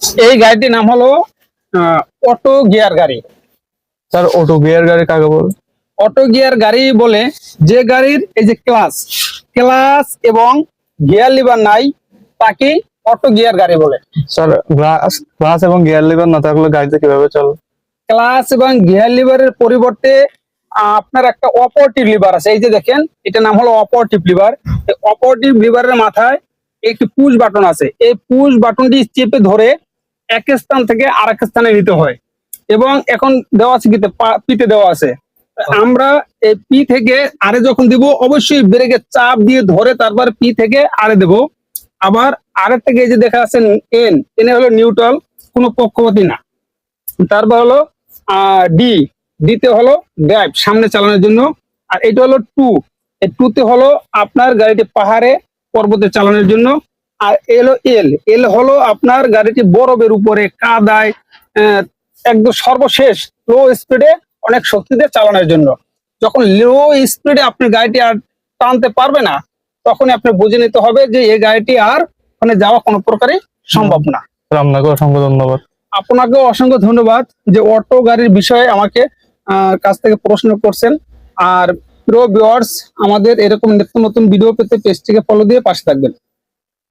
এই গাড়িটির নাম হলো অটো গিয়ার গাড়ি। স্যার অটো গিয়ার গাড়ি কাকে বলে? অটো গিয়ার গাড়ি বলে যে গাড়ির এই যে ক্লাস ক্লাস এবং গিয়ার লিভার নাই, তাকে অটো গিয়ার গাড়ি বলে। স্যার ক্লাস এবং গিয়ার লিভার না থাকলে গাড়িতে কিভাবে চলে? ক্লাস এবং গিয়ার লিভারের পরিবর্তে আপনার একটা অপারেটিভ লিভার আছে, এই যে দেখেন এটা নাম হলো অপারেটিভ লিভার। এই অপারেটিভ লিভারের মাথায় একটি পুশ বাটন আছে, এই পুশ বাটনটি চেপে ধরে এক স্থান থেকে আরেক স্থানে নিতে হয়। এবং এখন দেওয়া আছে পিতে দেওয়া আছে, আমরা এই পি থেকে আরে যখন দিব অবশ্যই ব্রেকের চাপ দিয়ে ধরে তারপর পি থেকে আরে দেব। আবার আরের থেকে এই যে দেখা আছে এন, এনে হলো নিউট্রাল, কোনো পক্ষপাতী না। তারপর হলো ডি, ডিতে হলো ড্রাইভ সামনে চালানোর জন্য। আর এটা হলো টু, এই টুতে হলো আপনার গাড়িটি পাহাড়ে পর্বতে চালানোর জন্য। আর এল এল, এল হলো আপনার গাড়িটি বরফের উপরে কাদায় একদম সর্বশেষ লো স্পিডে অনেক শক্তিতে চালানোর জন্য। যখন লো স্পিডে আপনি গাড়িটি আর টানতে পারবে না, তখনই আপনি বুঝে নিতে হবে যে এই গাড়িটি আর ওখানে যাওয়া কোনো প্রকারে সম্ভব না। স্যার আপনাকে অসংখ্য ধন্যবাদ। আপনাকেও অসংখ্য ধন্যবাদ যে অটো গাড়ির বিষয়ে আমাকে কাছ থেকে প্রশ্ন করছেন। আর প্রিয় ভিউয়ার্স, আমাদের এরকম নিত্য নতুন ভিডিও পেতে পেজটিকে ফলো দিয়ে পাশে থাকবেন।